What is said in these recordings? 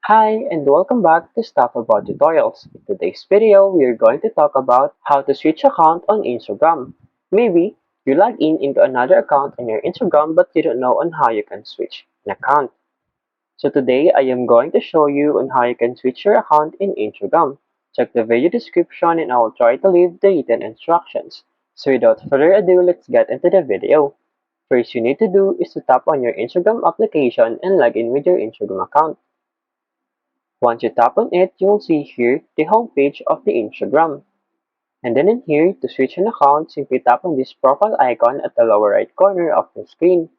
Hi and welcome back to Stuff About Tutorials. In today's video, we are going to talk about how to switch account on Instagram. Maybe you log in into another account on your Instagram but you don't know on how you can switch an account. So today I am going to show you on how you can switch your account in Instagram. Check the video description and I will try to leave the written instructions. So without further ado, let's get into the video. First you need to do is to tap on your Instagram application and log in with your Instagram account. Once you tap on it, you will see here the home page of the Instagram. And then in here, to switch an account, simply tap on this profile icon at the lower right corner of the screen.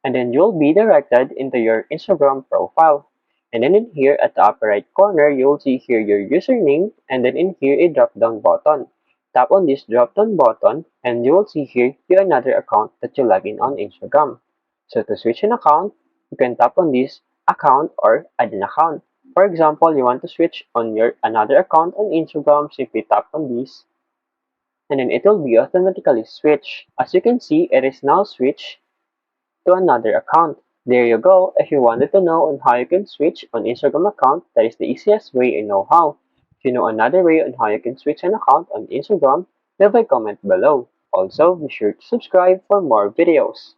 And then you'll be directed into your Instagram profile. And then in here at the upper right corner, you'll see here your username and then in here a drop down button. Tap on this drop down button and you will see here the another account that you log in on Instagram. So to switch an account, you can tap on this account or add an account. For example, you want to switch on your another account on Instagram, simply tap on this and then it will be automatically switched. As you can see, it is now switched to another account. There you go. If you wanted to know on how you can switch on Instagram account, that is the easiest way I know how. If you know another way on how you can switch an account on Instagram, leave a comment below. Also, be sure to subscribe for more videos.